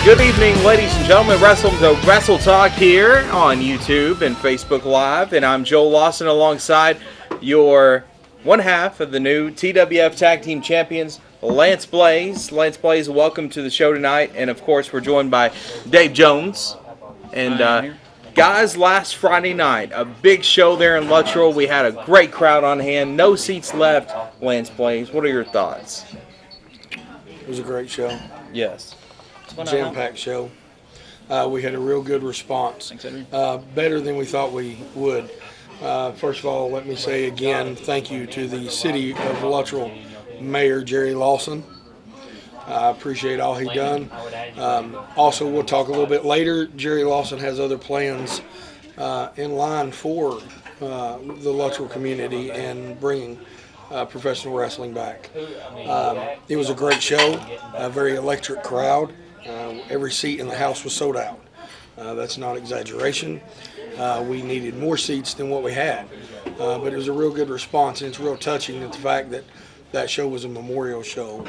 Good evening, ladies and gentlemen. Welcome to Wrestle Talk here on YouTube and Facebook Live. And I'm Joel Lawson alongside your one half of the new TWF Tag Team Champions, Lance Blaze. Lance Blaze, welcome to the show tonight. And, of course, we're joined by Dave Jones. And, guys, last Friday night, a big show there in Luttrell. We had a great crowd on hand. No seats left. Lance Blaze, what are your thoughts? It was a great show. Yes. Jam-packed show. We had a real good response. Better than we thought we would. First of all, let me say again, thank you to the City of Luttrell Mayor Jerry Lawson. I appreciate all he done. Also, we'll talk a little bit later. Jerry Lawson has other plans in line for the Luttrell community and bringing professional wrestling back. It was a great show, a very electric crowd. Every seat in the house was sold out. That's not exaggeration. We needed more seats than what we had. But it was a real good response, and it's real touching at the fact that that show was a memorial show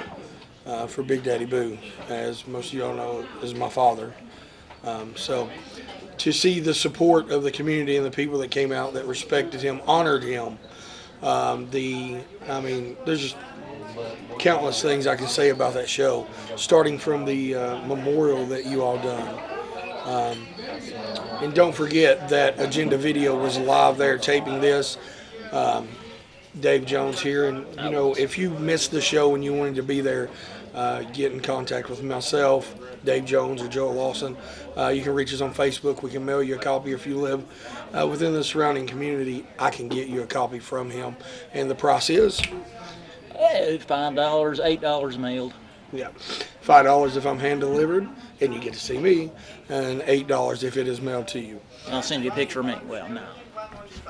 for Big Daddy Boo, as most of y'all know, is my father. So to see the support of the community and the people that came out that respected him, honored him, there's just countless things I can say about that show, starting from the memorial that you all done. And don't forget that Agenda Video was live there taping this. Dave Jones here, and you know, if you missed the show and you wanted to be there, get in contact with myself, Dave Jones, or Joel Lawson. You can reach us on Facebook. We can mail you a copy if you live within the surrounding community. I can get you a copy from him, and the price is $5, $8 mailed. Yeah, $5 if I'm hand delivered, and you get to see me, and $8 if it is mailed to you. I'll send you a picture of me. Well, no.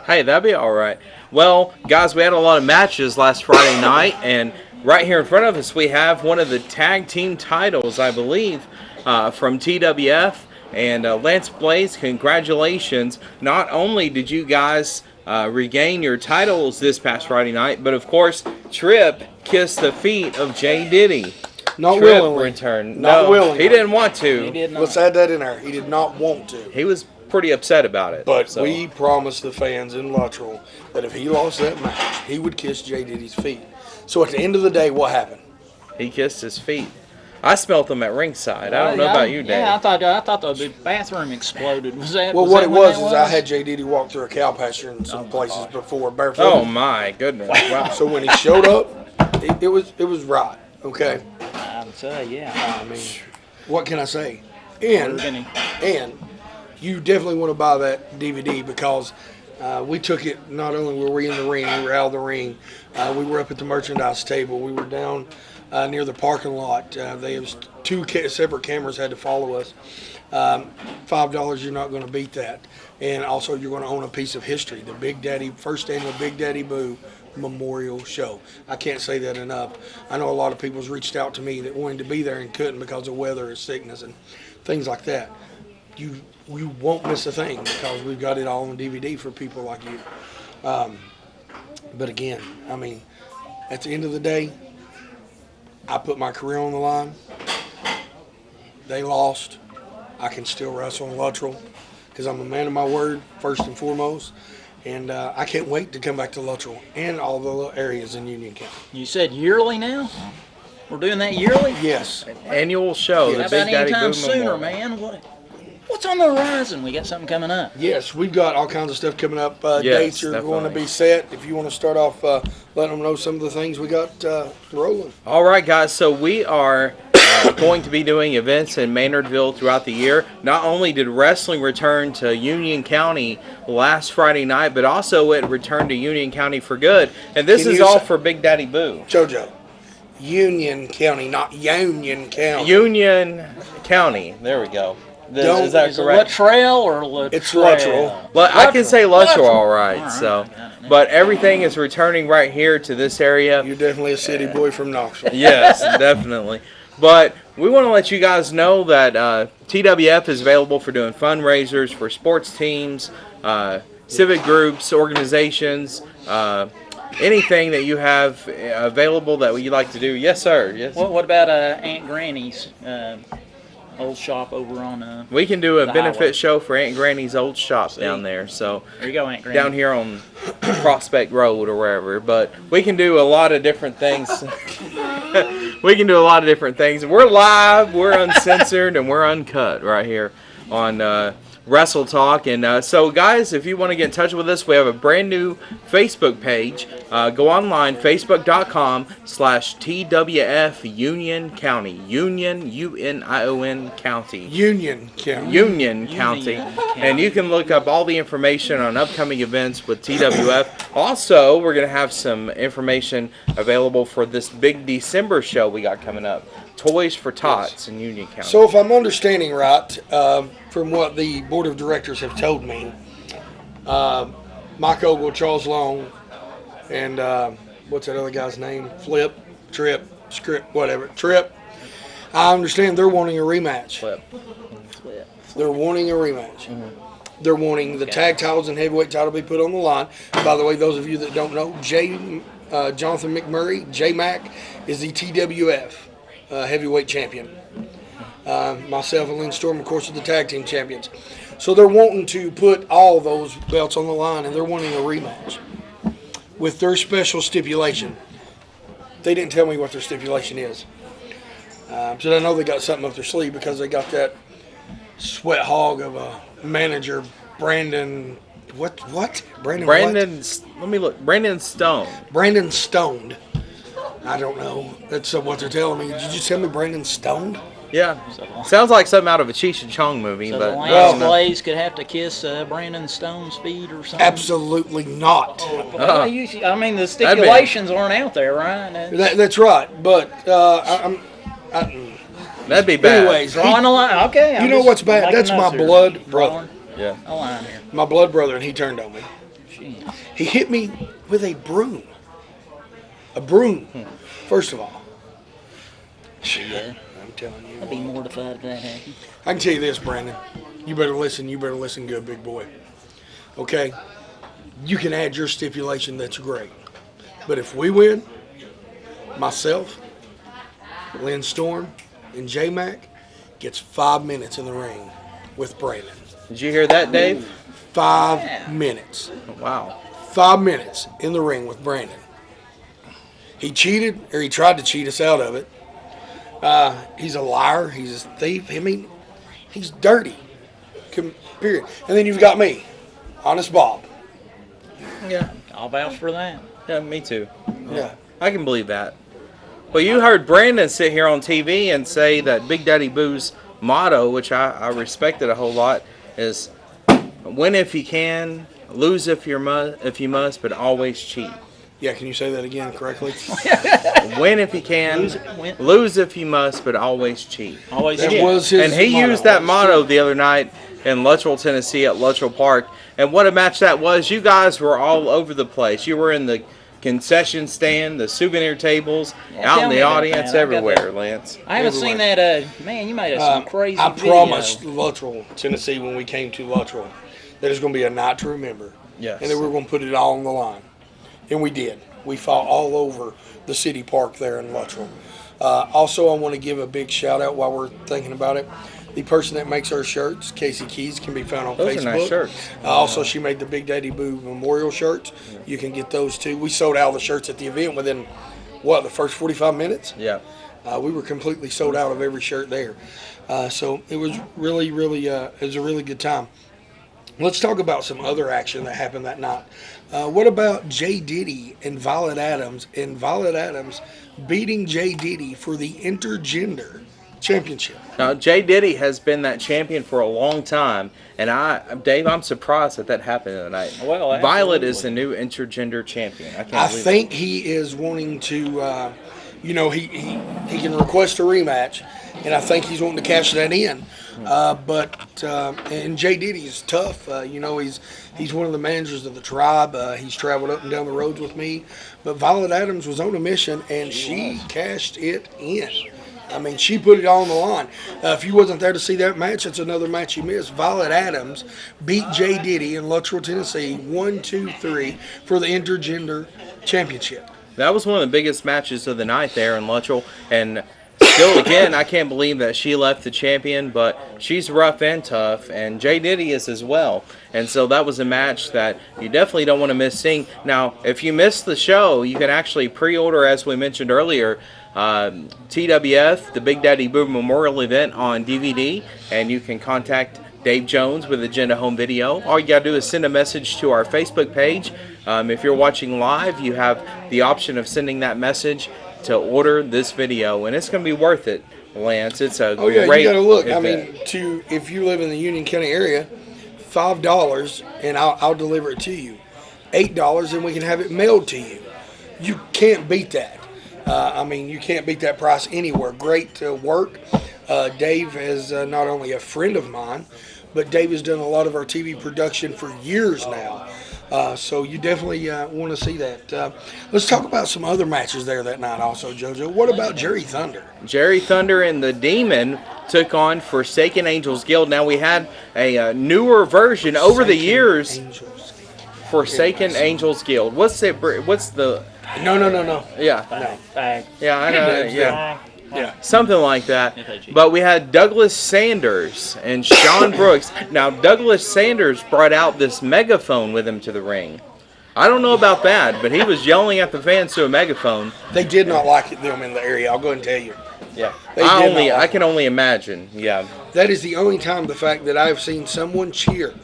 Hey, that'd be all right. Well, guys, we had a lot of matches last Friday night, and right here in front of us we have one of the tag team titles, I believe, from TWF. And Lance Blaze, congratulations. Not only did you guys regain your titles this past Friday night, but of course, Tripp kissed the feet of Jay Diddy. Not Tripp willingly. returned. Not willingly. He didn't want to. He did not. Let's add that in there. He did not want to. He was pretty upset about it. But so. we promised the fans in Luttrell that if he lost that match, he would kiss Jay Diddy's feet. So at the end of the day, what happened? He kissed his feet. I smelt them at ringside. I don't know about you, Dave. Yeah, I thought the bathroom exploded. Was that? Well, was what that it when was that is I had Jay Diddy walk through a cow pasture in some places before barefoot. Oh my goodness! Wow. So when he showed up, it was right. Okay. I would say, yeah. I mean, what can I say? And you definitely want to buy that DVD because we took it. Not only were we in the ring, we were out of the ring. We were up at the merchandise table. We were down near the parking lot. They have two separate cameras had to follow us. $5, you're not going to beat that. And also, you're going to own a piece of history. The Big Daddy, first annual Big Daddy Boo Memorial Show. I can't say that enough. I know a lot of people's reached out to me that wanted to be there and couldn't because of weather or sickness and things like that. You won't miss a thing because we've got it all on DVD for people like you. But again, I mean, at the end of the day, I put my career on the line. They lost. I can still wrestle in Luttrell because I'm a man of my word, first and foremost. And I can't wait to come back to Luttrell and all the little areas in Union County. You said yearly now? We're doing that yearly? Yes. Annual show, Yeah. the How Big about Daddy anytime Boo sooner, Memorial. man? What's on the horizon? We got something coming up. Yes, we've got all kinds of stuff coming up. Yes, Dates are going to definitely. be set. If you want to start off, letting them know some of the things we got rolling. All right, guys. So we are going to be doing events in Maynardville throughout the year. Not only did wrestling return to Union County last Friday night, but also it returned to Union County for good. And this Can is you all say- for Big Daddy Boo. JoJo, Union County, not Union County. Union County. There we go. Don't- Is that Is it correct? Luttrell or Luttrell? It's Luttrell. I can say Luttrell, all right. All right. So, but everything is returning right here to this area. You're definitely a city boy from Knoxville. Yes, definitely. But we want to let you guys know that TWF is available for doing fundraisers for sports teams, civic groups, organizations, anything that you have available that you'd like to do. Yes, sir. Yes. What about Aunt Granny's old shop over on. We can do a The benefit highway. show for Aunt Granny's old shop See? down there. So There you go, Aunt Granny. down here on Prospect Road or wherever. But we can do a lot of different things. We can do a lot of different things. We're live, we're uncensored, and we're uncut right here on Wrestle Talk. And so, guys, if you want to get in touch with us, we have a brand new Facebook page. Go online, facebook.com/TWF Union County. Union, U-N-I-O-N County. Union County. Union County. And you can look up all the information on upcoming events with TWF. Also, we're going to have some information available for this big December show we got coming up. Toys for Tots in Union County. So if I'm understanding right, from what the board of directors have told me, Mike Ogle, Charles Long, and what's that other guy's name? Trip. I understand they're wanting a rematch. Flip. They're wanting a rematch. They're wanting the tag titles and heavyweight title to be put on the line. By the way, those of you that don't know, Jonathan McMurray, J-Mac, is the TWF heavyweight champion. Myself and Lynn Storm, of course, are the tag team champions. So they're wanting to put all those belts on the line, and they're wanting a rematch with their special stipulation. They didn't tell me what their stipulation is. So I know they got something up their sleeve because they got that sweat hog of a manager, Brandon. What? Brandon. Let me look. Brandon Stone. Brandon Stoned. I don't know. That's what they're telling me. Did you tell me Brandon Stoned? Yeah. Sounds like something out of a Cheech and Chong movie, So but the I Lance don't know. Blaze could have to kiss Brandon Stone's feet or something. Absolutely not. Well, I mean, the stipulations aren't out there, right? That's right. But That'd be bad. anyways, Drawing a line. Okay. you know what's bad? That's my blood brother. Yeah. A line here. My blood brother, and he turned on me. Jeez. He hit me with a broom. A broom. First of all. Yeah. I'm telling you. I'd be mortified if that happened. I can tell you this, Brandon. You better listen. You better listen good, big boy. Okay? You can add your stipulation. That's great. But if we win, myself, Lynn Storm, and J-Mac gets 5 minutes in the ring with Brandon. Did you hear that, Dave? 5 minutes. Wow. 5 minutes in the ring with Brandon. He cheated, or he tried to cheat us out of it. He's a liar. He's a thief. I mean, he's dirty. Period. And then you've got me, Honest Bob. Yeah. I'll vouch for that. Yeah, me too. Yeah. I can believe that. Well, you heard Brandon sit here on TV and say that Big Daddy Boo's motto, which I respected a whole lot, is win if you can, lose if you must, but always cheat. Yeah, can you say that again correctly? Win if you can, lose if you must, but always cheat. Always That cheat. was his And he motto. used that motto the other night in Luttrell, Tennessee at Luttrell Park. And what a match that was. You guys were all over the place. You were in the concession stand, the souvenir tables, Yeah, out tell in the me about audience, that. I've got everywhere, that. Lance. I haven't seen that. Man, you made us some crazy I video. promised Luttrell, Tennessee, when we came to Luttrell, that there's going to be a night to remember. Yes. And that we were going to put it all on the line. And we did. We fought all over the city park there in Luttrell. Also, I want to give a big shout out while we're thinking about it. The person that makes our shirts, Casey Keys, can be found on Those Facebook. are nice shirts. Also, she made the Big Daddy Boo memorial shirts. You can get those too. We sold out the shirts at the event within, the first 45 minutes? Yeah. We were completely sold out of every shirt there. So it was really, it was a really good time. Let's talk about some other action that happened that night. What about Jay Diddy and Violet Adams, beating Jay Diddy for the intergender championship? Now, Jay Diddy has been that champion for a long time, and Dave, I'm surprised that happened tonight. Well, Violet is the new intergender champion. I can't I believe think he is wanting to, he can request a rematch, and I think he's wanting to cash that in. And Jay Diddy's tough. He's one of the managers of the tribe. He's traveled up and down the roads with me. But Violet Adams was on a mission, and she cashed it in. I mean, she put it all on the line. If you wasn't there to see that match, it's another match you missed. Violet Adams beat Jay Diddy in Luttrell, Tennessee, 1-2-3 for the intergender championship. That was one of the biggest matches of the night there in Luttrell, and still, again, I can't believe that she left the champion, but she's rough and tough, and Jay Diddy is as well. And so that was a match that you definitely don't want to miss seeing. Now, if you missed the show, you can actually pre-order, as we mentioned earlier, TWF, the Big Daddy Boo Memorial Event on DVD, and you can contact Dave Jones with Agenda Home Video. All you gotta do is send a message to our Facebook page. If you're watching live, you have the option of sending that message to order this video, and it's gonna be worth it, Lance. It's a great you gotta look. event. I mean, if you live in the Union County area, $5 and I'll deliver it to you. $8 and we can have it mailed to you. You can't beat that. I mean, you can't beat that price anywhere. Great work. Dave is not only a friend of mine, but Dave has done a lot of our TV production for years now. So you definitely want to see that. Let's talk about some other matches there that night also, JoJo. What about Jerry Thunder? Jerry Thunder and the Demon took on Forsaken Angels Guild. Now, we had a newer version over the years. Forsaken Angels Guild. What's the... No. Yeah. Fag. Yeah, I know. Yeah. Yeah. Something like that. FAG. But we had Douglas Sanders and Sean Brooks. Now, Douglas Sanders brought out this megaphone with him to the ring. I don't know about that, but he was yelling at the fans to a megaphone. They did not like it, them in the area. I'll go ahead and tell you. Yeah. They did not like I it. can only imagine. Yeah. That is the only time the fact that I've seen someone cheer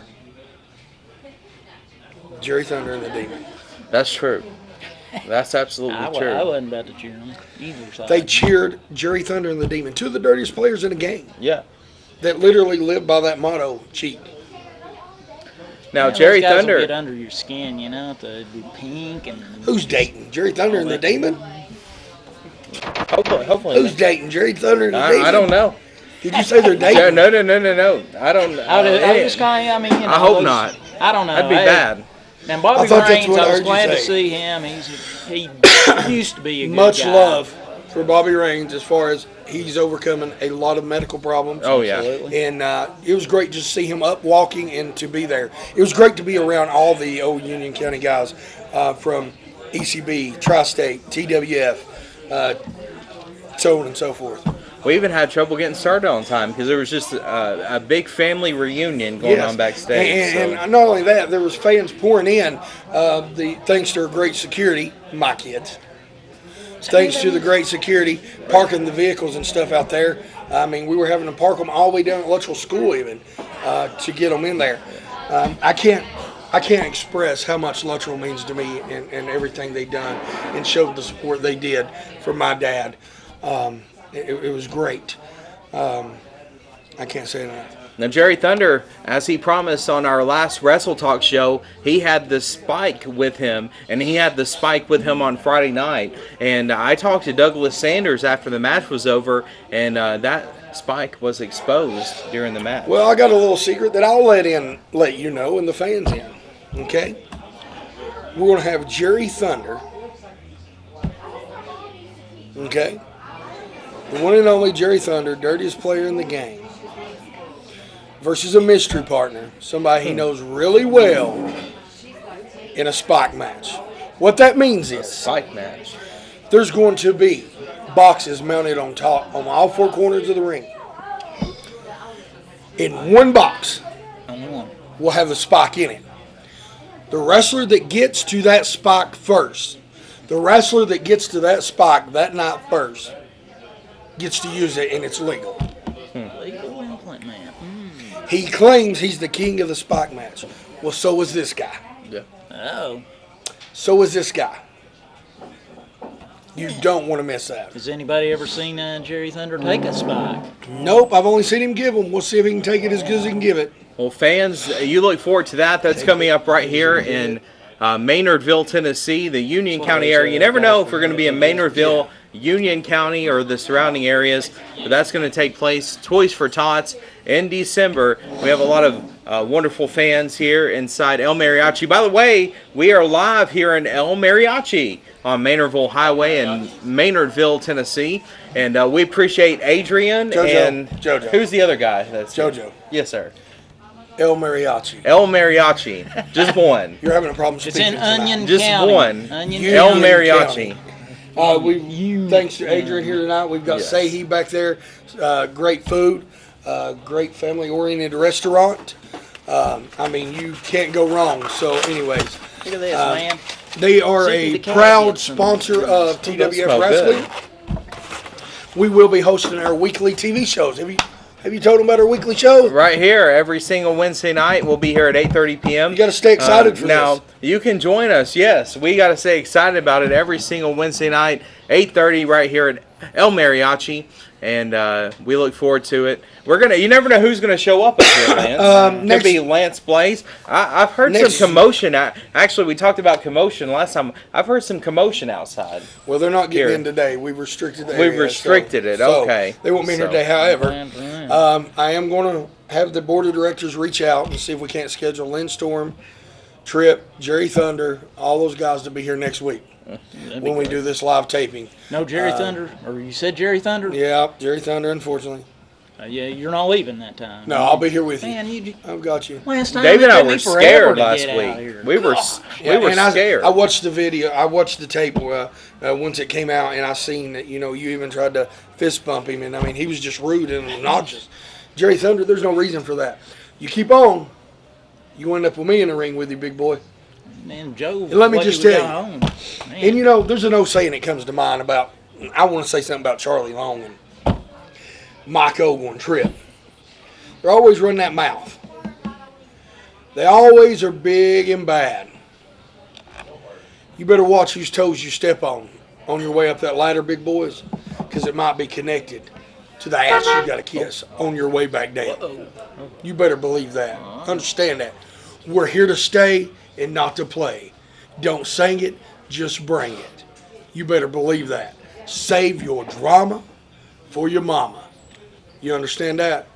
Jerry Thunder and the Demon. That's true. That's absolutely true. I wasn't about to cheer on either side. They cheered Jerry Thunder and the Demon, two of the dirtiest players in the game Yeah. that literally live by that motto, cheat. Now, Those Jerry guys will Thunder... get under your skin, to be pink and. Who's dating? Jerry Thunder and the Demon? Hopefully. Who's dating? Jerry Thunder and the Demon? I don't know. Did you say they're No. dating? I don't. I was kind of, I hope not. I don't know. That'd be bad. And Bobby I thought that's Brains, what I I was heard you glad to say. see him. He used to be a good Much guy. love for Bobby Raines as far as he's overcoming a lot of medical problems. Oh, yeah. Absolutely. And it was great just to see him up walking and to be there. It was great to be around all the old Union County guys from ECB, Tri-State, TWF, so on and so forth. We even had trouble getting started on time because there was just a big family reunion going on backstage. And not only that, there was fans pouring in. Thanks to our great security, my kids. Thanks to the great security parking the vehicles and stuff out there. I mean, we were having to park them all the way down at Luttrell School even to get them in there. I can't express how much Luttrell means to me and everything they've done and showed the support they did for my dad. It was great. I can't say enough. Now, Jerry Thunder, as he promised on our last Wrestle Talk show, he had the Spike with him, and he had the Spike with him on Friday night. And I talked to Douglas Sanders after the match was over, and that Spike was exposed during the match. Well, I got a little secret that I'll let you know, and the fans in. Okay? We're going to have Jerry Thunder. Okay? The one and only Jerry Thunder, dirtiest player in the game, versus a mystery partner, somebody he knows really well, in a Spike match. What that means is Spike match. there's going to be boxes mounted on top on all four corners of the ring. In one box will have the Spike in it. The wrestler that gets to that Spike first, the wrestler that gets to that Spike that night first, gets to use it, and it's legal. Legal implant man. He claims he's the king of the Spike match. Well, so is this guy. Yeah. Oh. So is this guy. You don't want to miss that. Has anybody ever seen Jerry Thunder take a spike? Nope, I've only seen him give them. We'll see if he can take it as good as he can give it. Well, fans, you look forward to that. That's coming up right here in Maynardville, Tennessee, the Union County area. You never know if we're going to be in Maynardville, Union County, or the surrounding areas. But that's going to take place. Toys for Tots in December. We have a lot of wonderful fans here inside El Mariachi. By the way, we are live here in El Mariachi on Maynardville Highway in Maynardville, Tennessee. And we appreciate Adrian and Jojo. Who's the other guy? That's Jojo. Yes, sir. El Mariachi. El Mariachi. Just one. You're having a problem It's speaking in tonight. Onion Just County. one. Onion Union El County. Mariachi. Thanks to Adrian here tonight. We've got Yes. Sahi back there. Great food. Great family-oriented restaurant. I mean, you can't go wrong. So, anyways, Look at this, man. they are See a the cat proud gets some- sponsor of Those TWF smell Wrestling. good. We will be hosting our weekly TV shows. Have you told them about our weekly show? Right here, every single Wednesday night. We'll be here at 8:30 p.m. You got to stay excited for now, this. you can join us. Yes, we got to stay excited about it every single Wednesday night, 8:30 right here at El Mariachi. And we look forward to it. You never know who's gonna show up here, Lance. Could be Lance Blaze. I've heard some commotion. Actually, we talked about commotion last time. I've heard some commotion outside. Well, they're not getting Here. in today. We've restricted the We've area, restricted it, okay. They won't be in here So. today. However, I am going to have the board of directors reach out and see if we can't schedule Lynn Storm, Tripp, Jerry Thunder, all those guys to be here next week when we do this live taping. No Jerry Thunder, or you said Jerry Thunder? Yeah, Jerry Thunder, unfortunately. Yeah, you're not leaving that time. No, I'll be here with you. Man, I've got you. last time David and it I took me were forever scared to last get out week. here. We were And scared. I watched the video. I watched the tape once it came out, and I seen that you even tried to fist bump him, and I mean he was just rude and obnoxious. Jerry Thunder, there's no reason for that. You keep on, you end up with me in the ring with you, big boy. Man, Joe. And let me what just he was tell going you. on. Man. And there's an old saying that comes to mind about. I want to say something about Charlie Long and Mike Ogle and Tripp. They're always running that mouth. They always are big and bad. You better watch whose toes you step on your way up that ladder, big boys, because it might be connected to the ass you got to kiss on your way back down. You better believe that. Understand that. We're here to stay and not to play. Don't sing it, just bring it. You better believe that. Save your drama for your mama. You understand that?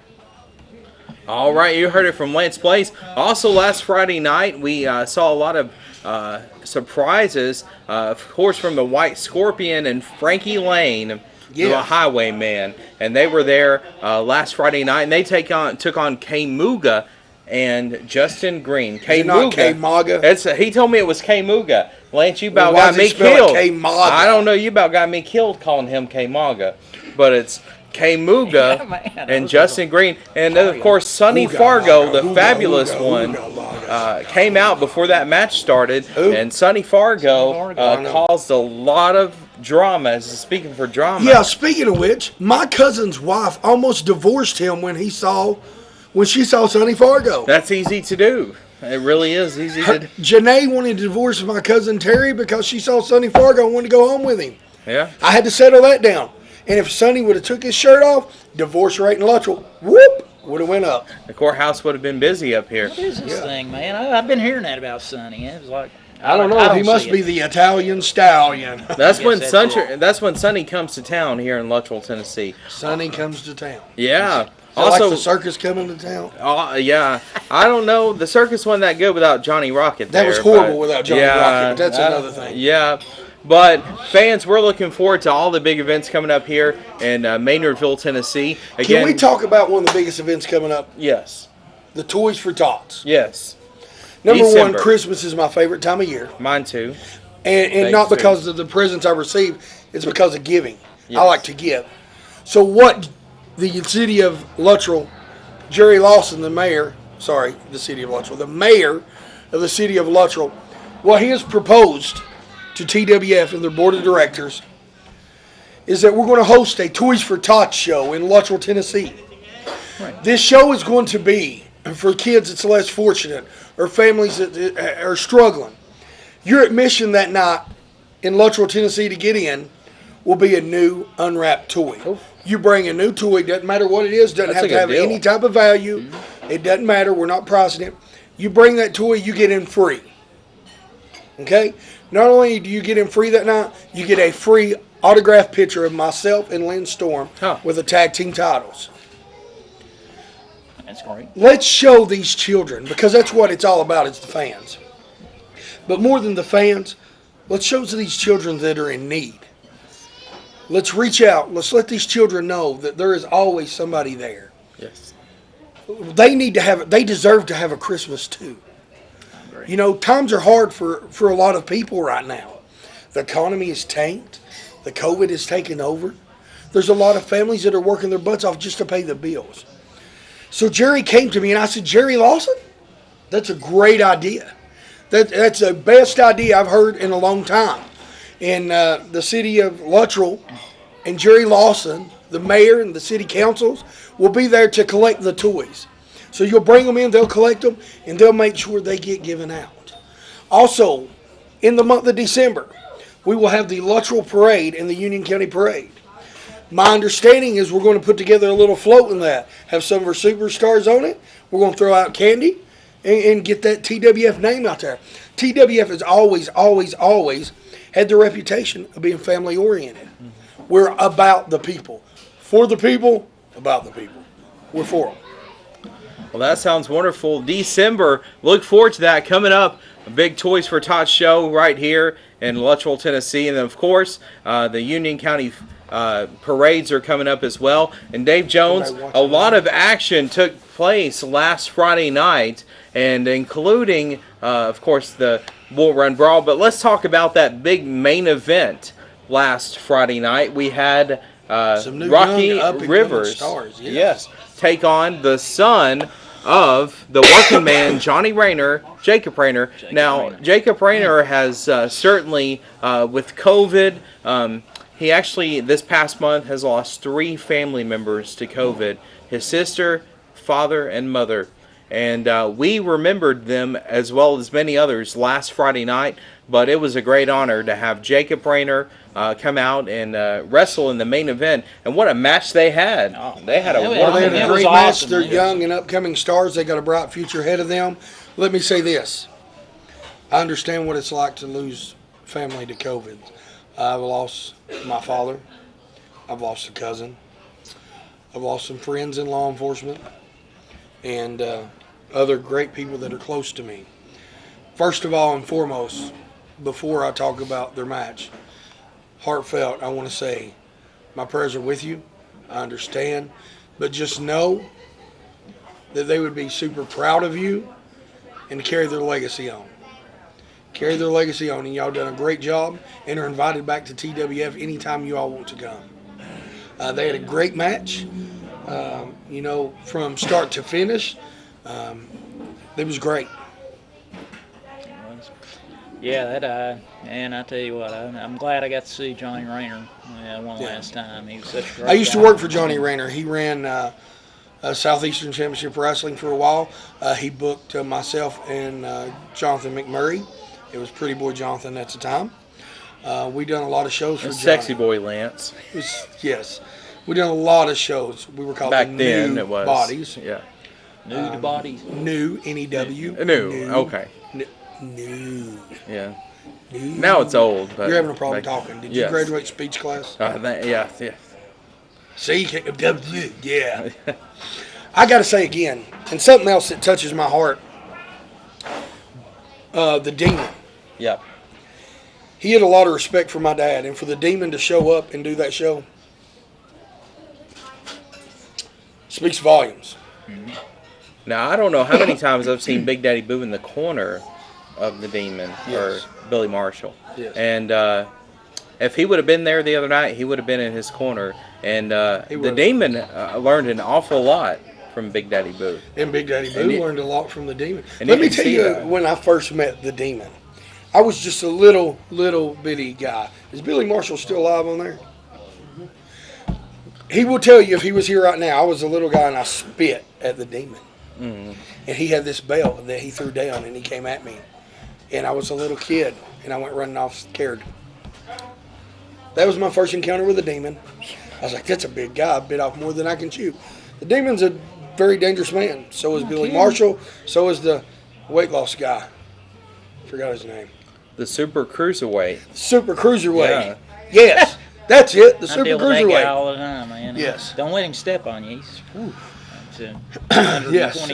All right, you heard it from Lance Blaze. Also, last Friday night, we saw a lot of surprises, of course, from the White Scorpion and Frankie Lane, the Highwayman. And they were there last Friday night, and they took on K Muga and Justin Green. K not K-Maga? He told me it was K Muga. Lance, you about why got does me he spell it killed. K-Maga? I don't know, you about got me killed calling him K Maga. But it's K Muga Yeah, man, and Justin Green. And then, of course, Sonny Fargo, the fabulous one, came out before that match started. And Sonny Fargo caused a lot of drama. Speaking for drama. Yeah, speaking of which, my cousin's wife almost divorced him when she saw Sonny Fargo. That's easy to do. It really is easy to do. Janae wanted to divorce my cousin Terry because she saw Sonny Fargo and wanted to go home with him. Yeah. I had to settle that down. And if Sonny would have took his shirt off, divorce rate in Luttrell, whoop, would have went up. The courthouse would have been busy up here. What is this thing, man? I've been hearing that about Sonny. It was like I don't know. He must be the Italian stallion. That's when that's Sonny comes to town here in Luttrell, Tennessee. Sonny comes to town. Yeah. Also, like the circus coming to town. Yeah. I don't know. The circus wasn't that good without Johnny Rocket. That was horrible without Johnny Rocket, but that's another thing. Yeah. But fans, we're looking forward to all the big events coming up here in Maynardville, Tennessee. Again, Can we talk about one of the biggest events coming up? Yes. The Toys for Tots. Yes. Number December. one, Christmas is my favorite time of year. Mine too. And not too. because of the presents I receive, it's because of giving. Yes. I like to give. So what the city of Luttrell, Jerry Lawson, the mayor of the city of Luttrell, what he has proposed to TWF and their board of directors is that we're going to host a Toys for Tots show in Luttrell, Tennessee. Right. This show is going to be for kids that's less fortunate or families that are struggling. Your admission that night in Luttrell, Tennessee to get in will be a new unwrapped toy. Oh. You bring a new toy, doesn't matter what it is, doesn't have to have any type of value. Mm-hmm. It doesn't matter, we're not pricing it. You bring that toy, you get in free. Okay? Not only do you get in free that night, you get a free autographed picture of myself and Lynn Storm with the tag team titles. That's great. Let's show these children, because that's what it's all about, it's the fans. But more than the fans, let's show these children that are in need. Let's reach out. Let's let these children know that there is always somebody there. Yes. They deserve to have a Christmas too. Times are hard for a lot of people right now. The economy is tanked. The COVID is taken over. There's a lot of families that are working their butts off just to pay the bills. So Jerry came to me and I said, Jerry Lawson, that's a great idea. That's the best idea I've heard in a long time. And the city of Luttrell and Jerry Lawson, the mayor and the city councils, will be there to collect the toys. So you'll bring them in, they'll collect them, and they'll make sure they get given out. Also, in the month of December, we will have the Luttrell Parade and the Union County Parade. My understanding is we're going to put together a little float in that, have some of our superstars on it. We're going to throw out candy and get that TWF name out there. TWF has always had the reputation of being family oriented. We're about the people. For the people, about the people. We're for them. Well, that sounds wonderful. December, look forward to that coming up. A big Toys for Tots show right here in Luttrell, Tennessee. And then, of course, the Union County parades are coming up as well. And Dave Jones, a lot of action took place last Friday night, and including, of course, the Bull Run Brawl. But let's talk about that big main event last Friday night. We had Some new Rocky young Rivers, stars, yes, take on the son of the working man, Johnny Rayner, Jacob Rayner. Jacob Rayner has certainly, with COVID, he actually, this past month, has lost 3 family members to COVID. His sister, father, and mother. And we remembered them as well as many others last Friday night. But it was a great honor to have Jacob Rayner come out and wrestle in the main event. And what a match they had. They had a great match. They're young and upcoming stars. They got a bright future ahead of them. Let me say this. I understand what it's like to lose family to COVID. I've lost my father. I've lost a cousin. I've lost some friends in law enforcement. And other great people that are close to me. First of all and foremost, before I talk about their match, heartfelt, I want to say my prayers are with you. I understand. But just know that they would be super proud of you and carry their legacy on. Carry their legacy on, and y'all done a great job and are invited back to TWF anytime you all want to come. They had a great match, from start to finish. It was great. Yeah, and I tell you what, I'm glad I got to see Johnny Rayner last time. He was such a great I used guy. to work for Johnny Rayner. He ran Southeastern Championship Wrestling for a while. He booked myself and Jonathan McMurray. It was Pretty Boy Jonathan at the time. We done a lot of shows for Johnny. Sexy Boy Lance. Yes. We done a lot of shows. We were called Back the then New it was. Bodies. Yeah. Nude bodies. New, N-E-W. New, okay. New. Yeah. New. Now it's old. But You're having a problem talking. Did you yes. graduate speech class? Yeah. See, you can't, yeah. I got to say again, and something else that touches my heart, the Demon. Yep. He had a lot of respect for my dad, and for the Demon to show up and do that show speaks volumes. Mm-hmm. Now, I don't know how many times I've seen Big Daddy Boo in the corner of the Demon, Yes. or Billy Marshall. Yes. And if he would have been there the other night, he would have been in his corner. And the Demon learned an awful lot from Big Daddy Boo. And Big Daddy Boo learned a lot from the Demon. And Let you me can tell see you, that. when I first met the Demon, I was just a little bitty guy. Is Billy Marshall still alive on there? He will tell you if he was here right now, I was a little guy and I spit at the Demon. Mm-hmm. And he had this belt that he threw down and he came at me. And I was a little kid and I went running off scared. That was my first encounter with the Demon. I was like, that's a big guy. I bit off more than I can chew. The Demon's a very dangerous man. So is Billy Marshall. So is the weight loss guy. Forgot his name. The Super Cruiserweight. Super Cruiserweight. Yeah. Yes, that's it. The I Super deal with that guy Cruiserweight. all the time, man. Yes. Don't let him step on you. He's, Yes.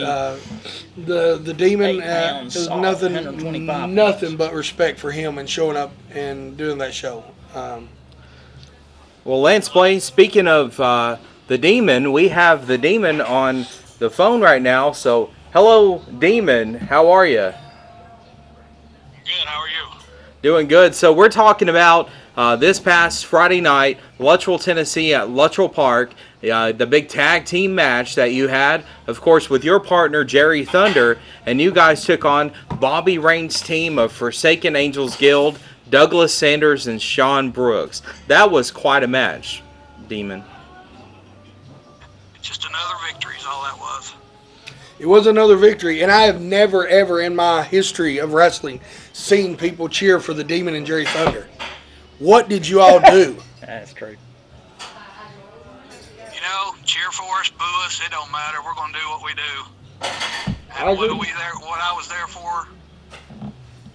The Demon. 8 pounds There's soft, 125 nothing but respect for him and showing up and doing that show. Well, Lance Blaine, speaking of the Demon, we have the Demon on the phone right now. So, hello, Demon. How are you? Good, how are you? Doing good. So we're talking about this past Friday night, Luttrell, Tennessee at Luttrell Park, the big tag team match that you had, of course, with your partner, Jerry Thunder, and you guys took on Bobby Rain's team of Forsaken Angels Guild, Douglas Sanders, and Sean Brooks. That was quite a match, Demon. Just another victory is all that was. It was another victory, and I have never, ever in my history of wrestling seen people cheer for the Demon and Jerry Thunder. What did you all do? That's true. You know, cheer for us, boo us, it don't matter. We're going to do what we do. I And what agree. I was there for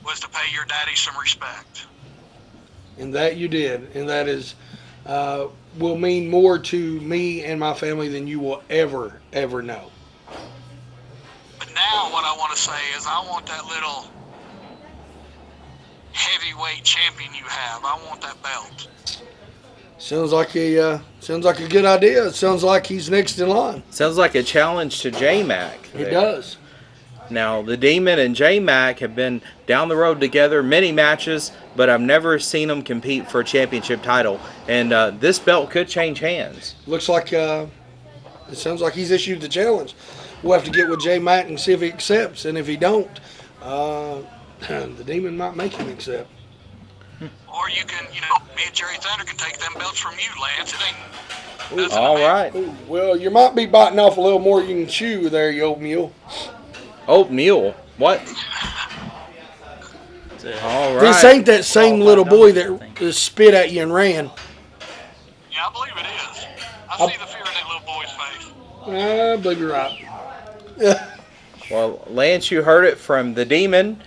was to pay your daddy some respect. And that you did, and that is will mean more to me and my family than you will ever, ever know. But now what I want to say is I want that little heavyweight champion you have. I want that belt. Sounds like a good idea. It sounds like he's next in line. Sounds like a challenge to J-Mac. It does. Now, the Demon and J-Mac have been down the road together, many matches, but I've never seen them compete for a championship title. And this belt could change hands. Looks like it sounds like he's issued the challenge. We'll have to get with Jay Matt and see if he accepts. And if he don't, the Demon might make him accept. Or you can, me and Jerry Thunder can take them belts from you, Lance. It ain't nothing. All right. Ooh, well, you might be biting off a little more you can chew there, you old mule. Old mule. What? All right. This ain't that same little boy that spit at you and ran. Yeah, I believe it is. I see the fear in that little boy's face. I believe you're right. Well, Lance, you heard it from the Demon.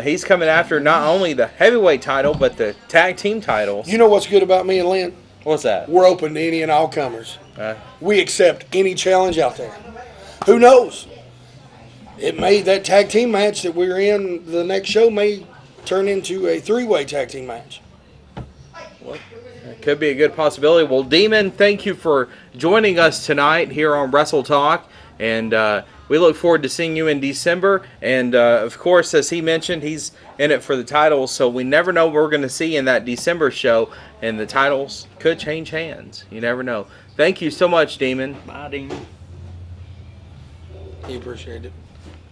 He's coming after not only the heavyweight title, but the tag team titles. You know what's good about me and Lynn? What's that? We're open to any and all comers. Uh, We accept any challenge out there. Who knows? That tag team match that we're in, the next show may turn into a three-way tag team match. It could be a good possibility. Well, Demon, thank you for joining us tonight here on Wrestle Talk. And we look forward to seeing you in December. And, of course, as he mentioned, he's in it for the titles. So we never know what we're going to see in that December show. And the titles could change hands. You never know. Thank you so much, Demon. Bye, Demon. He appreciated it.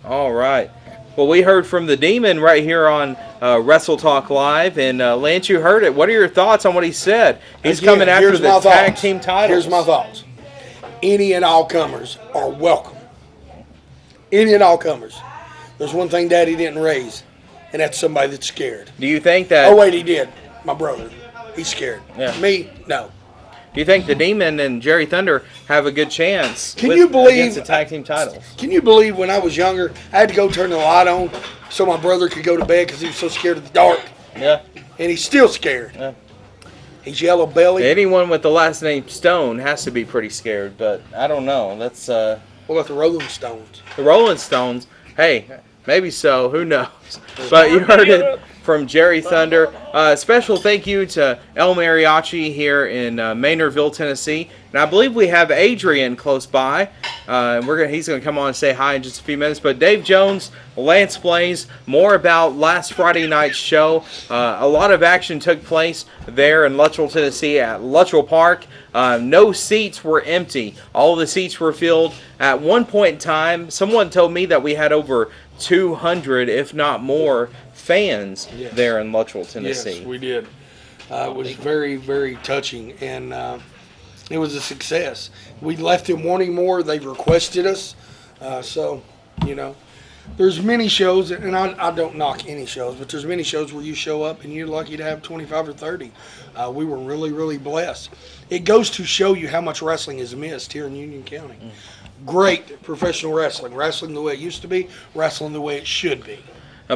All right. Well, we heard from the Demon right here on Wrestle Talk Live. And, Lance, you heard it. What are your thoughts on what he said? He's Again, coming after here's the my tag thoughts. team titles. Here's my thoughts. Any and all comers are welcome. Any and all comers. There's one thing Daddy didn't raise, and that's somebody that's scared. Do you think that... Oh, wait, he did. My brother. He's scared. Yeah. Me, no. Do you think the Demon and Jerry Thunder have a good chance Can you believe- against the tag team titles? Can you believe when I was younger, I had to go turn the light on so my brother could go to bed because he was so scared of the dark? Yeah. And he's still scared. Yeah. He's yellow belly. Anyone with the last name Stone has to be pretty scared, but I don't know. That's What about the Rolling Stones? the Rolling Stones. Hey, maybe so. Who knows? But you heard it from Jerry Thunder. Special thank you to El Mariachi here in Maynardville, Tennessee. And I believe we have Adrian close by. He's going to come on and say hi in just a few minutes. But Dave Jones, Lance Blaze, more about last Friday night's show. A lot of action took place there in Luttrell, Tennessee at Luttrell Park. No seats were empty. All the seats were filled. At one point in time, someone told me that we had over 200, if not more, fans Yes. there in Luttrell, Tennessee. Yes, we did. It was very, very touching, and it was a success. We left them wanting more. They requested us. There's many shows, and I don't knock any shows, but there's many shows where you show up and you're lucky to have 25 or 30. We were really, really blessed. It goes to show you how much wrestling is missed here in Union County. Great professional wrestling the way it used to be, wrestling the way it should be.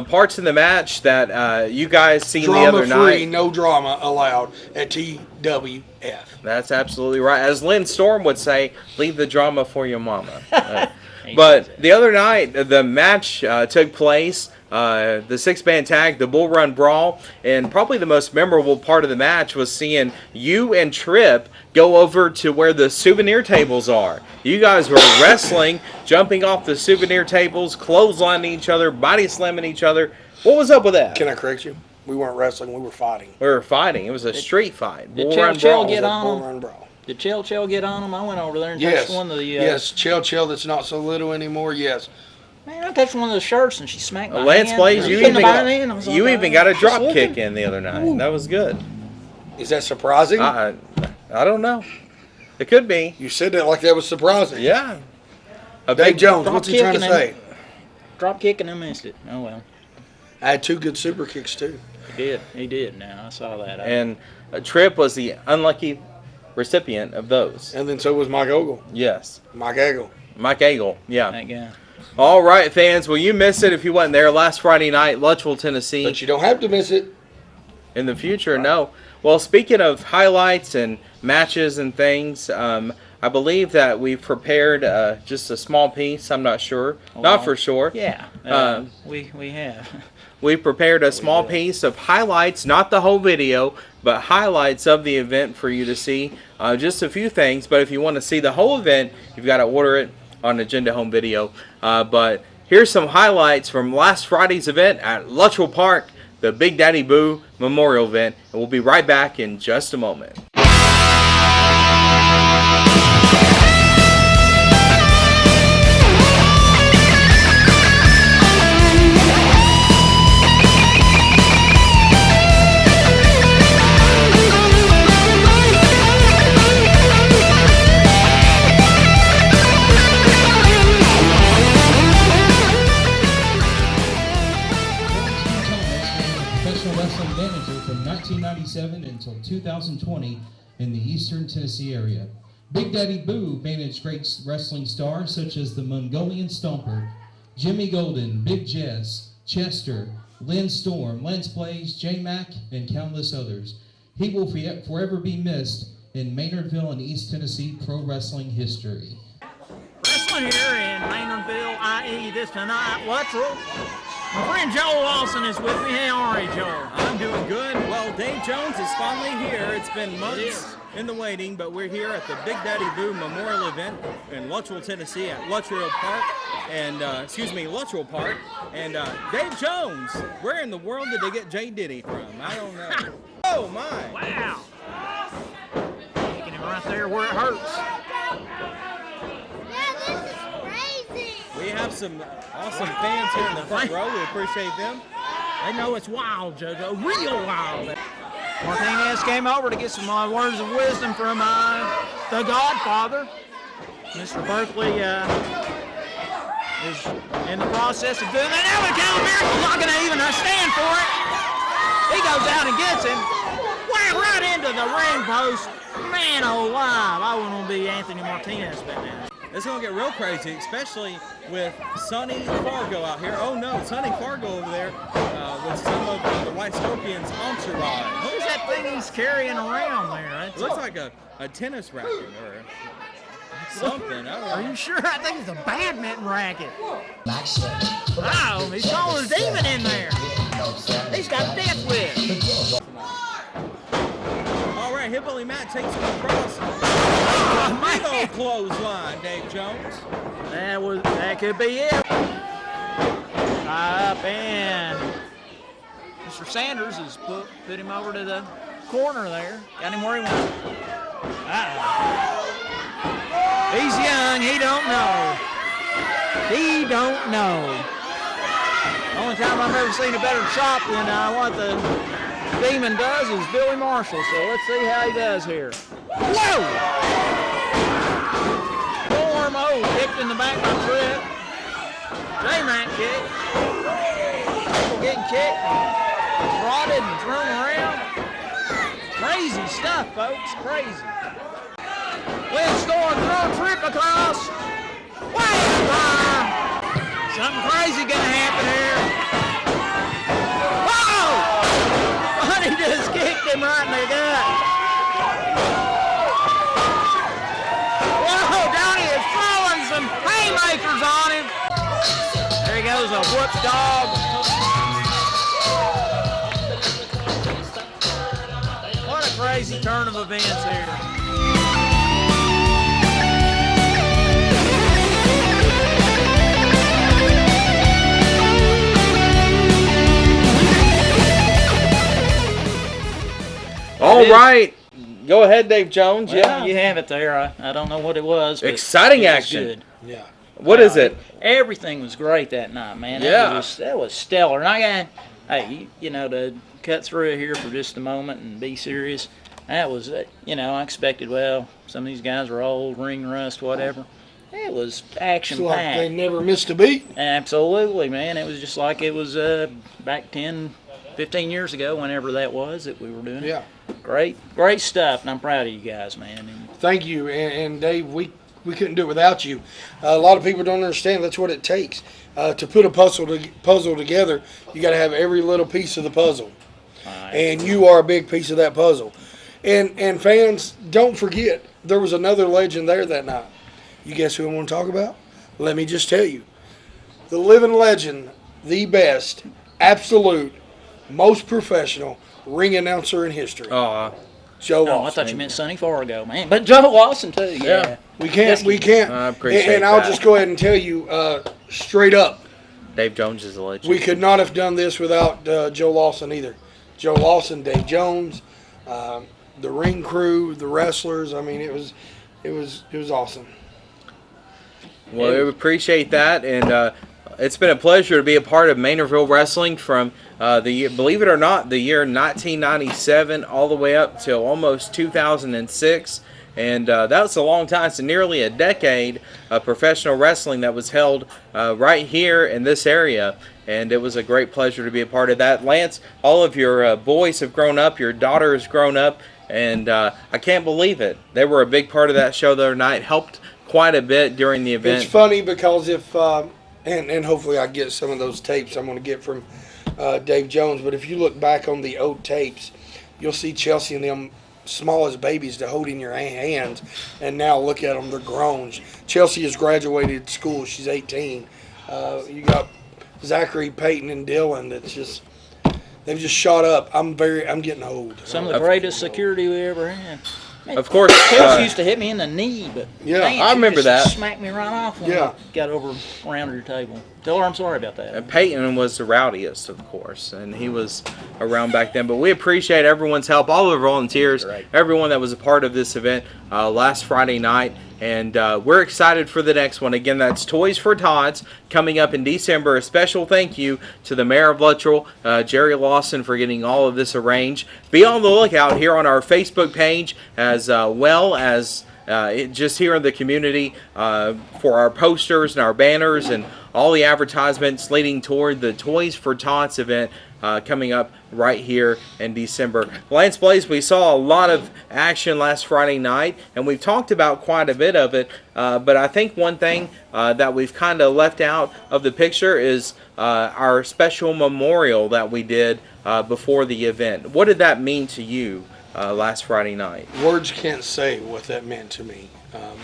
Parts of the match that you guys seen the other Drama-free, night. no drama allowed at TWF. That's absolutely right. As Lynn Storm would say, leave the drama for your mama. But the other night, the match took place, the six-man tag, the Bull Run Brawl, and probably the most memorable part of the match was seeing you and Tripp go over to where the souvenir tables are. You guys were wrestling, jumping off the souvenir tables, clotheslining each other, body slamming each other. What was up with that? Can I correct you? We weren't wrestling. We were fighting. We were fighting. It was a street fight. Did Bull Chell Run Chell Brawl. get Bull on Run him? Brawl. Did Chell get on him? I went over there and Yes. touched one of the. Yes. Chell that's not so little anymore. Yes. Man, I touched one of the shirts and she smacked my Lance hand. Blaze, She you couldn't even buy it in. I was like, got a just drop looking. kick in the other night. Ooh. That was good. Is that surprising? I don't know. It could be. You said that like that was surprising. Yeah. A Dave big Jones, drop what's he trying to kick and say? Drop kick and I missed it. Oh well. I had 2 good super kicks too. He did. Now I saw that. And Tripp was the unlucky recipient of those. And then so was Mike Ogle. Yes. Mike Ogle. Mike Agle. Yeah. that guy. All right, fans. Well, you missed it if you wasn't there last Friday night, Luttrell, Tennessee. But you don't have to miss it. In the future, no. Well, speaking of highlights and matches and things, I believe that we've prepared just a small piece. I'm not sure. Not for sure. Yeah. We have. We prepared a small piece of highlights, not the whole video, but highlights of the event for you to see. Just a few things, but if you want to see the whole event, you've got to order it on Agenda Home Video. But here's some highlights from last Friday's event at Luttrell Park, the Big Daddy Boo Memorial event, and we'll be right back in just a moment. Professional wrestling manager from 1997 until 2020 in the Eastern Tennessee area. Big Daddy Boo managed great wrestling stars such as the Mongolian Stomper, Jimmy Golden, Big Jess, Chester, Lynn Storm, Lance Blaze, J-Mac, and countless others. He will forever be missed in Maynardville and East Tennessee pro wrestling history. Wrestling here in Maynardville, i.e. this tonight, Luttrell. My friend Joel Lawson is with me. How are you, Joel? I'm doing good. Well, Dave Jones is finally here. It's been months in the waiting, but we're here at the Big Daddy Boo Memorial event in Luttrell, Tennessee at Luttrell Park. And, Luttrell Park. And Dave Jones, where in the world did they get J. Diddy from? I don't know. Oh, my. Wow. Taking him right there where it hurts. We have some awesome fans here in the front row. We appreciate them. They know it's wild, JoJo. Real wild. Martinez came over to get some words of wisdom from the Godfather. Mr. Berkeley is in the process of doing that. Now McCallum Miracle's not going to even stand for it. He goes out and gets him. Wow, right into the ring post. Man alive. I wouldn't want to be Anthony Martinez back now. It's going to get real crazy, especially with Sonny Fargo out here. Oh, no, Sonny Fargo over there with some of the White Scorpions' entourage. What is that thing he's carrying around there? It looks like a tennis racket or something. I don't know. Are you sure? I think it's a badminton racket. Oh, he's throwing a demon in there. He's got death wish. All right, Hillbilly Matt takes him across. Big old clothesline, Dave Jones. That could be it. Up and Mr. Sanders has put him over to the corner there. Got him where he wants. He's young. He don't know. He don't know. The only time I've ever seen a better chop than what the Demon does is Billy Marshall. So let's see how he does here. Whoa! Kicked in the back by Tripp. J-Mac kick. People getting kicked, prodded and thrown around. Crazy stuff, folks. Crazy. Lynn Storm throwing Tripp across. Wow! Something crazy gonna happen here. Whoa! But he just kicked him right in the gut. Haymakers on him. There he goes, a whoop dog. What a crazy turn of events here. All right. Go ahead, Dave Jones. Well, Yeah. you have it there. I don't know what it was. But Exciting it was action. Good. Yeah. What is it? Everything was great that night, man. Yeah. That was stellar. And I got, hey, you know, to cut through here for just a moment and be serious, that was, you know, I expected, well, some of these guys are old, ring rust, whatever. It was It's action like packed. they never missed a beat. Absolutely, man. It was just like it was back 10, 15 years ago, whenever that was that we were doing it. Yeah. Great stuff, and I'm proud of you guys, man. And Thank you. And Dave, we couldn't do it without you. A lot of people don't understand that's what it takes. To put a puzzle together, you got to have every little piece of the puzzle. And you are a big piece of that puzzle. And fans, don't forget, there was another legend there that night. You guess who I want to talk about? Let me just tell you. The living legend, the best, absolute, most professional ring announcer in history. Joe I Lawson. thought you meant Sonny Fargo, man. But Joe Lawson, too, yeah. We can't. I appreciate and I'll that. just go ahead and tell you straight up, Dave Jones is a legend. we could not have done this without Joe Lawson either. Joe Lawson, Dave Jones, the ring crew, the wrestlers. I mean, it was awesome. Well, we appreciate that, and it's been a pleasure to be a part of Maynardville Wrestling from believe it or not, the year 1997 all the way up till almost 2006. And that was a long time, so nearly a decade of professional wrestling that was held right here in this area. And it was a great pleasure to be a part of that. Lance, all of your boys have grown up, your daughter has grown up, and I can't believe it. They were a big part of that show the other night, helped quite a bit during the event. It's funny because if and hopefully I get some of those tapes I'm going to get from Dave Jones. But if you look back on the old tapes, you'll see Chelsea and them small as babies to hold in your hands, and now look at them, they're grown. Chelsea has graduated school, she's 18. You got Zachary, Peyton, and Dylan. That's just they've just shot up. I'm getting old. Some of the greatest security we ever had. Man, Of course, Chelsea used to hit me in the knee, but Yeah, man, I she remember just that. Smacked me right off when Yeah. I got over around your table. Tell her I'm sorry about that. And Peyton was the rowdiest, of course, and he was around back then. But we appreciate everyone's help, all the volunteers, Right. everyone that was a part of this event last Friday night. And we're excited for the next one. Again, that's Toys for Tots coming up in December. A special thank you to the Mayor of Luttrell, Jerry Lawson, for getting all of this arranged. Be on the lookout here on our Facebook page as well as just here in the community for our posters and our banners and all the advertisements leading toward the Toys for Tots event coming up right here in December. Lance Blaze, we saw a lot of action last Friday night, and we've talked about quite a bit of it, but I think one thing that we've kind of left out of the picture is our special memorial that we did before the event. What did that mean to you last Friday night? Words can't say what that meant to me.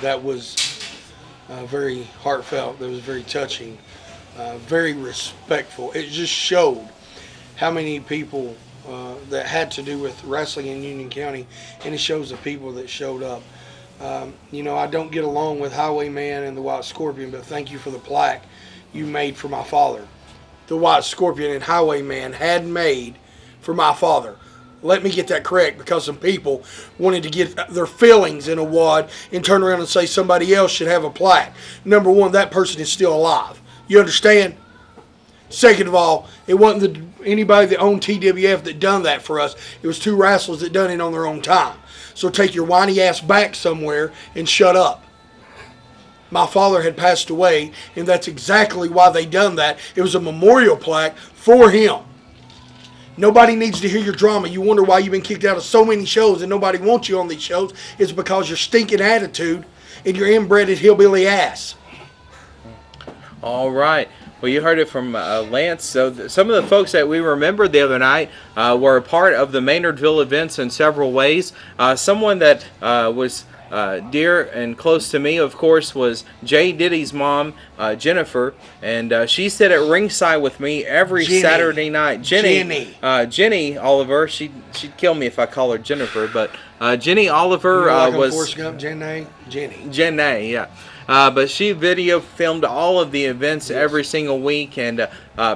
That was very heartfelt. That was very touching, very respectful. It just showed how many people that had to do with wrestling in Union County, and it shows the people that showed up. You know, I don't get along with Highwayman and the White Scorpion, but thank you for the plaque you made for my father. The White Scorpion and Highwayman had made for my father. Let me get that correct, because some people wanted to get their feelings in a wad and turn around and say somebody else should have a plaque. Number one, that person is still alive. You understand? Second of all, it wasn't anybody that owned TWF that done that for us. It was two wrestlers that done it on their own time. So take your whiny ass back somewhere and shut up. My father had passed away, and that's exactly why they done that. It was a memorial plaque for him. Nobody needs to hear your drama. You wonder why you've been kicked out of so many shows and nobody wants you on these shows. It's because your stinking attitude and your inbred hillbilly ass. All right. Well, you heard it from Lance. So some of the folks that we remembered the other night were a part of the Maynardville events in several ways. Someone that was dear and close to me, of course, was Jay Diddy's mom, Jennifer, and she sit at ringside with me every Saturday night. Jenny Oliver. She'd kill me if I call her Jennifer, but Jenny Oliver Like was Forrest Gump, Jenny. Jenny, yeah. but she video filmed all of the events every single week and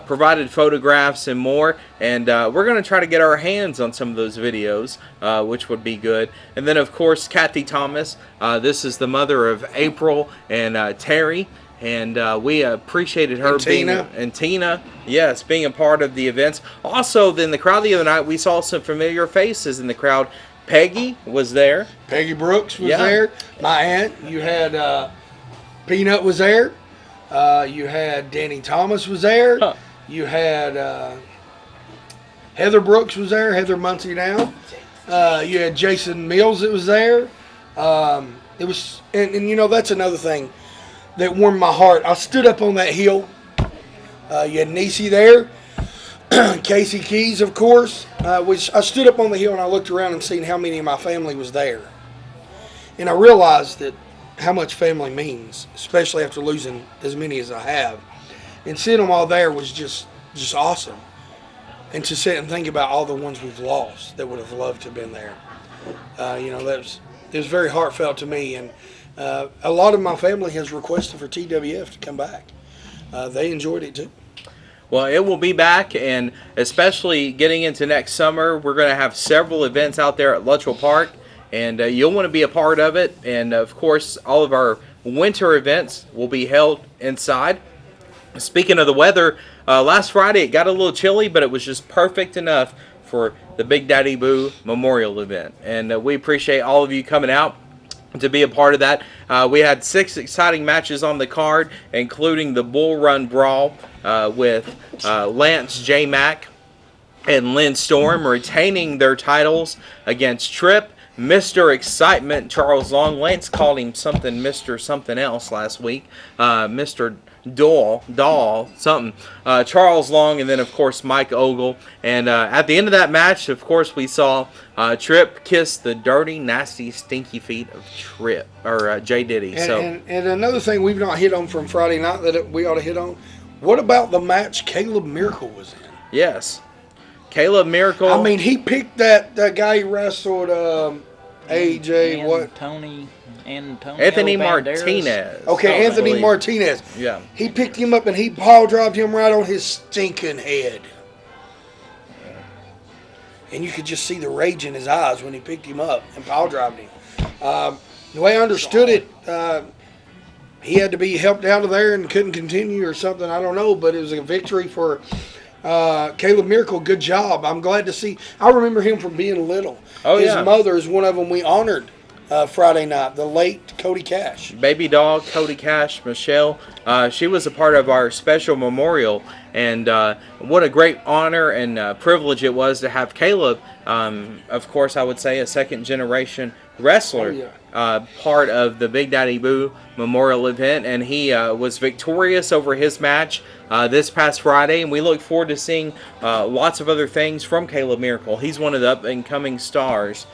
provided photographs and more. And we're going to try to get our hands on some of those videos, which would be good. And then, of course, Kathy Thomas. This is the mother of April and Terry. And we appreciated her and Tina, yes, being a part of the events. Also, in the crowd the other night, we saw some familiar faces in the crowd. Peggy was there. Peggy Brooks was there. My aunt. You had Peanut was there. You had Danny Thomas was there. Huh. You had Heather Brooks was there. Heather Muncie now. You had Jason Mills that was there. It was, and you know, that's another thing that warmed my heart. I stood up on that hill. You had Niecy there. Casey Keys, of course. Which I stood up on the hill and I looked around and seen how many of my family was there. And I realized that how much family means, especially after losing as many as I have. And seeing them all there was just awesome. And to sit and think about all the ones we've lost that would have loved to have been there. You know, it was very heartfelt to me. And a lot of my family has requested for TWF to come back. They enjoyed it too. Well, it will be back, and especially getting into next summer, we're going to have several events out there at Luttrell Park, and you'll want to be a part of it. And, of course, all of our winter events will be held inside. Speaking of the weather, last Friday it got a little chilly, but it was just perfect enough for the Big Daddy Boo Memorial event. And we appreciate all of you coming out to be a part of that. We had 6 exciting matches on the card, including the Bull Run Brawl with Lance J. Mack and Lynn Storm retaining their titles against Tripp, Mr. Excitement, Charles Long. Lance called him something, Mr. something else last week. Mr. Doll, something. Charles Long, and then, of course, Mike Ogle. And at the end of that match, of course, we saw Tripp kiss the dirty, nasty, stinky feet of Tripp, or J. Diddy. And another thing we've not hit on from Friday night that we ought to hit on, what about the match Caleb Miracle was in? Yes. Caleb Miracle. I mean, he picked that guy he wrestled, AJ, what? Anthony Martinez. Okay, Anthony Martinez. Yeah. He picked him up and he paw dropped him right on his stinking head. And you could just see the rage in his eyes when he picked him up and paw dropped him. The way I understood it, he had to be helped out of there and couldn't continue or something. I don't know, but it was a victory for Caleb Miracle. Good job. I'm glad to see. I remember him from being little. His mother is one of them we honored Friday night, the late Cody Cash. Baby dog, Cody Cash, Michelle. She was a part of our special memorial, and what a great honor and privilege it was to have Caleb, of course, I would say a second-generation wrestler, part of the Big Daddy Boo Memorial event, and he was victorious over his match this past Friday, and we look forward to seeing lots of other things from Caleb Miracle. He's one of the up-and-coming stars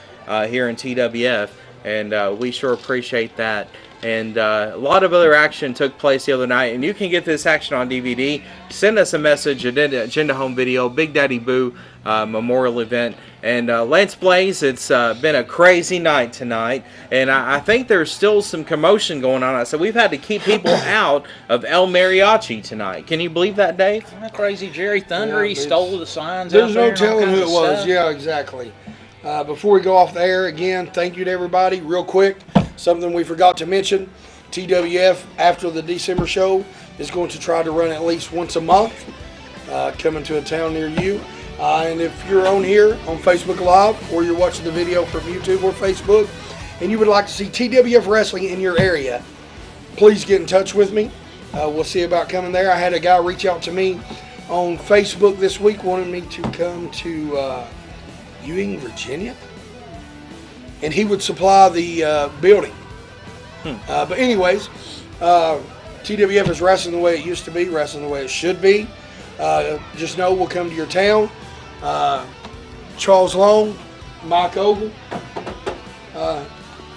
here in TWF. And we sure appreciate that. And a lot of other action took place the other night. And you can get this action on DVD. Send us a message, Agenda Home Video, Big Daddy Boo Memorial event. And Lance Blaze, it's been a crazy night tonight. And I think there's still some commotion going on. So we've had to keep people out of El Mariachi tonight. Can you believe that, Dave? Crazy Jerry Thunder, he stole the signs. There's no telling who it was. Yeah, exactly. Before we go off the air, again, thank you to everybody. Real quick, something we forgot to mention, TWF, after the December show, is going to try to run at least once a month, coming to a town near you. And if you're on here on Facebook Live, or you're watching the video from YouTube or Facebook, and you would like to see TWF Wrestling in your area, please get in touch with me. We'll see about coming there. I had a guy reach out to me on Facebook this week, wanting me to come to Ewing, Virginia, and he would supply the building. But anyways, TWF is wrestling the way it used to be, wrestling the way it should be. Just know we'll come to your town. Charles Long, Mike Ogle.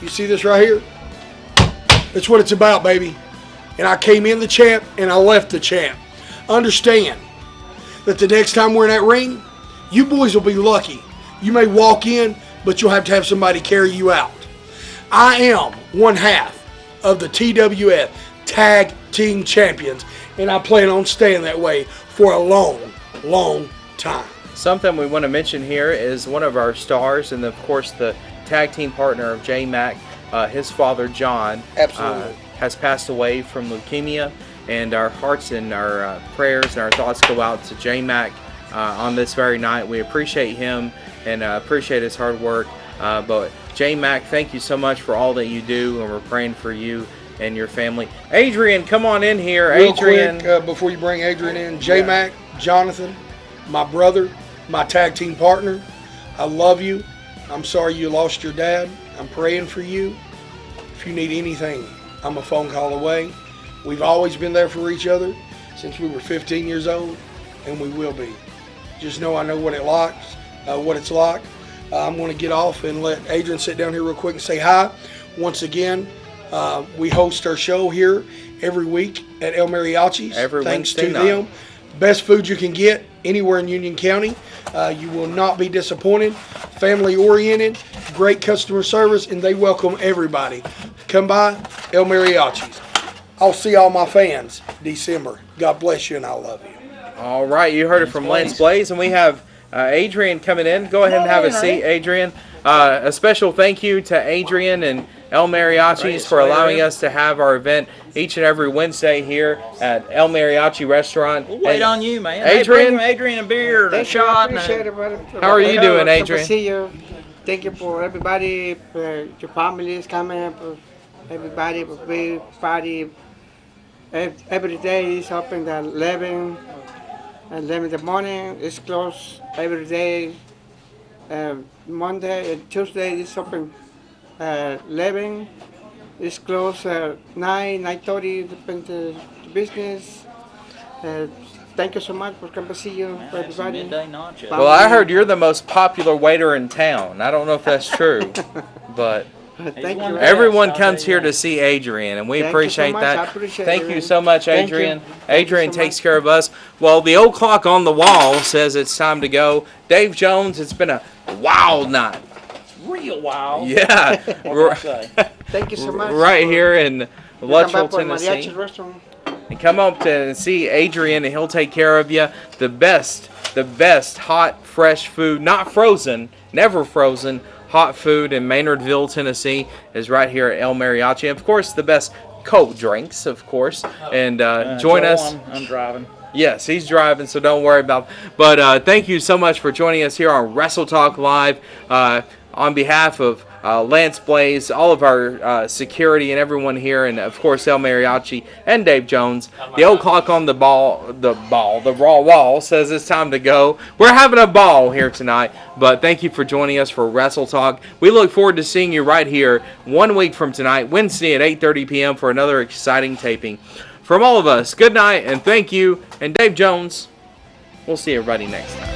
You see this right here? That's what it's about, baby. And I came in the champ and I left the champ. Understand that the next time we're in that ring, you boys will be lucky. You may walk in, but you'll have to have somebody carry you out. I am one half of the TWF Tag Team Champions, and I plan on staying that way for a long, long time. Something we want to mention here is one of our stars, and of course the tag team partner of J-Mac, his father John, Absolutely. has passed away from leukemia, and our hearts and our prayers and our thoughts go out to J-Mac on this very night. We appreciate him and appreciate his hard work, but J-Mac, thank you so much for all that you do, and we're praying for you and your family. Adrian, come on in here. Real Adrian, quick, before you bring Adrian in, J-Mac, Jonathan, my brother, my tag team partner, I love you. I'm sorry you lost your dad. I'm praying for you. If you need anything, I'm a phone call away. We've always been there for each other since we were 15 years old, and we will be. Just know I know what it's like. I'm going to get off and let Adrian sit down here real quick and say hi. Once again, we host our show here every week at El Mariachi's. Every Thanks Wednesday to night. them. Best food you can get anywhere in Union County. You will not be disappointed. Family oriented, great customer service, and they welcome everybody. Come by El Mariachi's. I'll see all my fans December. God bless you, and I love you. all right, you heard it from Lance Blaze, and we have Adrian coming in. Go ahead and have a seat, Adrian. A special thank you to Adrian and El Mariachi's for allowing us to have our event each and every Wednesday here at El Mariachi Restaurant. We'll wait on you, man. Adrian? Hey, bring Adrian a beer and a Thank you, I shot. And appreciate a, it, brother. How are you doing, Good Adrian? to see you. Thank you for everybody, for your family is coming, for everybody, for big party. Every day is open at 11 in the morning. It's closed every day. Monday and Tuesday is open 11. It's closed 9:30. Depends the business. Thank you so much for coming to see you, for have some everybody. midday nachos. Well, I heard you're the most popular waiter in town. I don't know if that's true, but Thank one you. of everyone I'll comes tell you here that. to see Adrian, and we Thank you so appreciate much. I that. appreciate Thank it, you man. so much, Thank you. Adrian. Thank you Adrian so takes much. care of us. Well, the old clock on the wall says it's time to go. Dave Jones, it's been a wild night. Real wild. Yeah, What can I say? Thank you so much. right for- here in Come Luttrell, back for Tennessee. Mariachi restaurant. And come up to see Adrian, and he'll take care of you. The best hot, fresh food, not frozen, never frozen, hot food in Maynardville, Tennessee is right here at El Mariachi. And of course, the best cold drinks, of course. And join Joel, us. I'm driving. Yes, he's driving, so don't worry about it. But thank you so much for joining us here on Wrestle Talk Live. On behalf of Lance Blaze, all of our security and everyone here, and of course El Mariachi and Dave Jones, the old clock on the raw wall says it's time to go. We're having a ball here tonight, but thank you for joining us for Wrestle Talk. We look forward to seeing you right here 1 week from tonight, Wednesday at 8:30 p.m. for another exciting taping. From all of us, good night and thank you. And Dave Jones, we'll see everybody next time.